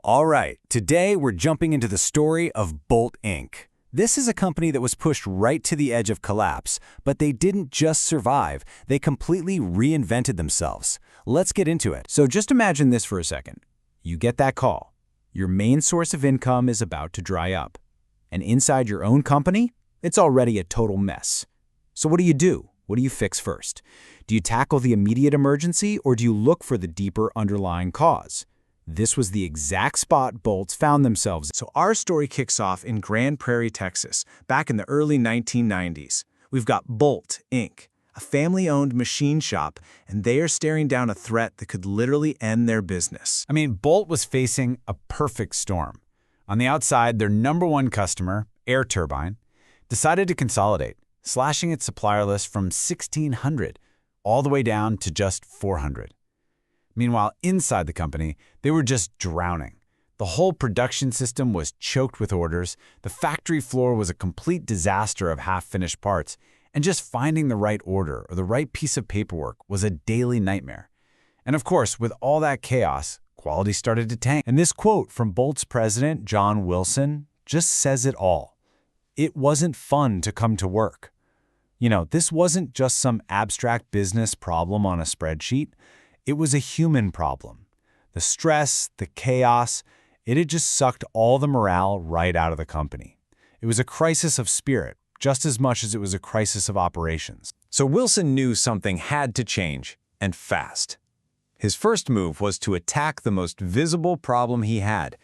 All right, today we're jumping into the story of Bolt Inc. This is a company that was pushed right to the edge of collapse, but they didn't just survive, they completely reinvented themselves. Let's get into it. So just imagine this for a second. You get that call. Your main source of income is about to dry up. And inside your own company, it's already a total mess. So what do? What do you fix first? Do you tackle the immediate emergency, or do you look for the deeper underlying cause? This was the exact spot Bolts found themselves. So our story kicks off in Grand Prairie, Texas, back in the early 1990s. We've got Bolt Inc., a family-owned machine shop, and they are staring down a threat that could literally end their business. I mean, Bolt was facing a perfect storm. On the outside, their #1 customer, Air Turbine, decided to consolidate, slashing its supplier list from 1,600 all the way down to just 400. Meanwhile, inside the company, they were just drowning. The whole production system was choked with orders, the factory floor was a complete disaster of half-finished parts, and just finding the right order or the right piece of paperwork was a daily nightmare. And of course, with all that chaos, quality started to tank. And this quote from Bolt's president, John Wilson, just says it all. It wasn't fun to come to work. You know, this wasn't just some abstract business problem on a spreadsheet. It was a human problem. The stress, the chaos, it had just sucked all the morale right out of the company. It was a crisis of spirit, just as much as it was a crisis of operations. So Wilson knew something had to change, and fast. His first move was to attack the most visible problem he had,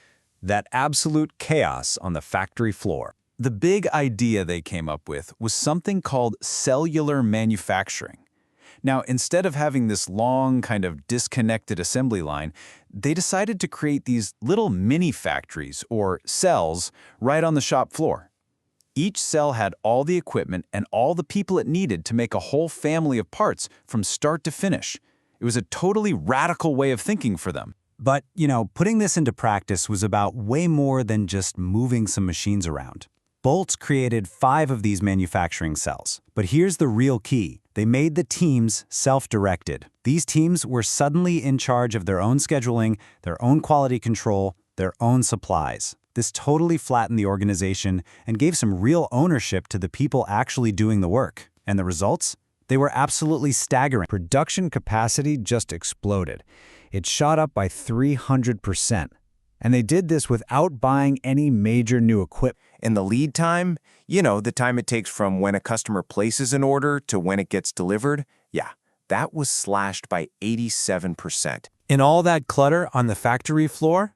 that absolute chaos on the factory floor. The big idea they came up with was something called cellular manufacturing. Now, instead of having this long, kind of disconnected assembly line, they decided to create these little mini factories, or cells, right on the shop floor. Each cell had all the equipment and all the people it needed to make a whole family of parts from start to finish. It was a totally radical way of thinking for them. But, putting this into practice was about way more than just moving some machines around. Bolts created 5 of these manufacturing cells. But here's the real key. They made the teams self-directed. These teams were suddenly in charge of their own scheduling, their own quality control, their own supplies. This totally flattened the organization and gave some real ownership to the people actually doing the work. And the results? They were absolutely staggering. Production capacity just exploded. It shot up by 300%. And they did this without buying any major new equipment. And the lead time, the time it takes from when a customer places an order to when it gets delivered, that was slashed by 87%. In all that clutter on the factory floor,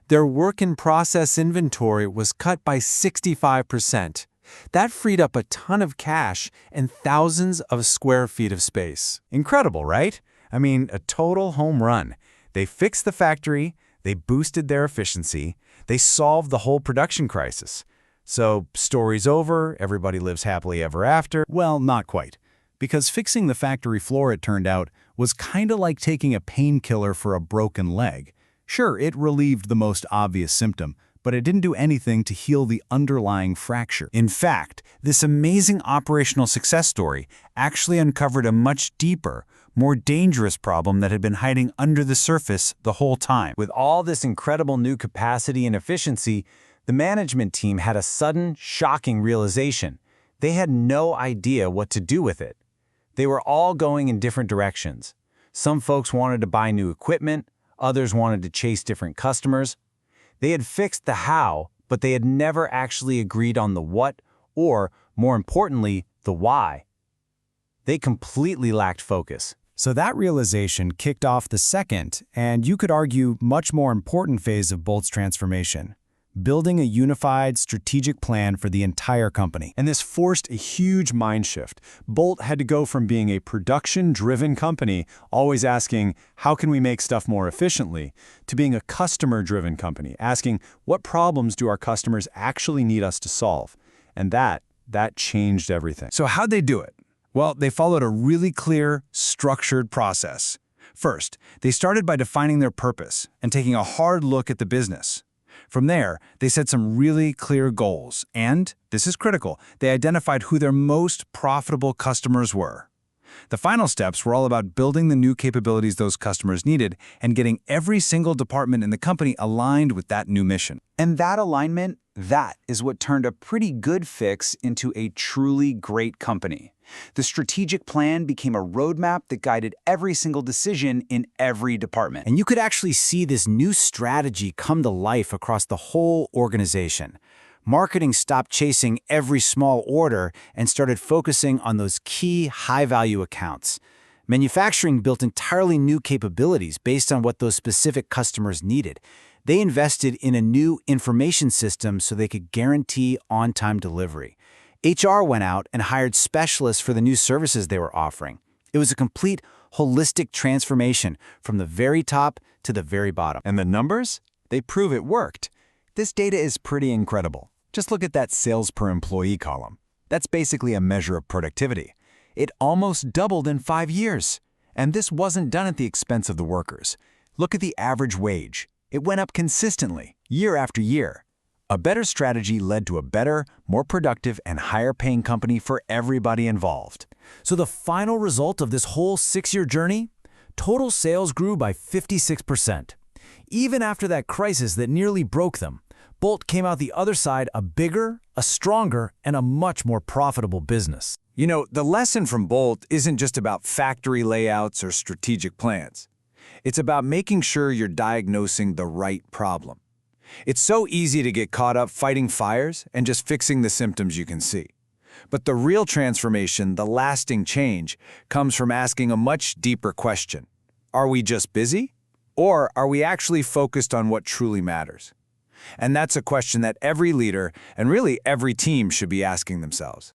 their work-in-process inventory was cut by 65%. That freed up a ton of cash and thousands of square feet of space. Incredible, right? I mean, a total home run. They fixed the factory, they boosted their efficiency, they solved the whole production crisis. So, story's over, everybody lives happily ever after. Well, not quite. Because fixing the factory floor, it turned out, was kinda like taking a painkiller for a broken leg. Sure, it relieved the most obvious symptom, but it didn't do anything to heal the underlying fracture. In fact, this amazing operational success story actually uncovered a much deeper, more dangerous problem that had been hiding under the surface the whole time. With all this incredible new capacity and efficiency, the management team had a sudden, shocking realization. They had no idea what to do with it. They were all going in different directions. Some folks wanted to buy new equipment, others wanted to chase different customers. They had fixed the how, but they had never actually agreed on the what, or, more importantly, the why. They completely lacked focus. So that realization kicked off the second, and you could argue much more important phase of Bolt's transformation, building a unified strategic plan for the entire company. And this forced a huge mind shift. Bolt had to go from being a production-driven company, always asking, how can we make stuff more efficiently, to being a customer-driven company, asking, what problems do our customers actually need us to solve? And that changed everything. So how'd they do it? Well, they followed a really clear, structured process. First, they started by defining their purpose and taking a hard look at the business. From there, they set some really clear goals, and, this is critical, they identified who their most profitable customers were. The final steps were all about building the new capabilities those customers needed and getting every single department in the company aligned with that new mission. And that alignment, that is what turned a pretty good fix into a truly great company. The strategic plan became a roadmap that guided every single decision in every department. And you could actually see this new strategy come to life across the whole organization. Marketing stopped chasing every small order and started focusing on those key high-value accounts. Manufacturing built entirely new capabilities based on what those specific customers needed. They invested in a new information system so they could guarantee on-time delivery. HR went out and hired specialists for the new services they were offering. It was a complete, holistic transformation from the very top to the very bottom. And the numbers? They prove it worked. This data is pretty incredible. Just look at that sales per employee column. That's basically a measure of productivity. It almost doubled in 5 years. And this wasn't done at the expense of the workers. Look at the average wage. It went up consistently, year after year. A better strategy led to a better, more productive, and higher-paying company for everybody involved. So the final result of this whole 6-year journey? Total sales grew by 56%. Even after that crisis that nearly broke them, Bolt came out the other side a bigger, a stronger, and a much more profitable business. You know, the lesson from Bolt isn't just about factory layouts or strategic plans. It's about making sure you're diagnosing the right problem. It's so easy to get caught up fighting fires and just fixing the symptoms you can see. But the real transformation, the lasting change, comes from asking a much deeper question. Are we just busy? Or are we actually focused on what truly matters? And that's a question that every leader and really every team should be asking themselves.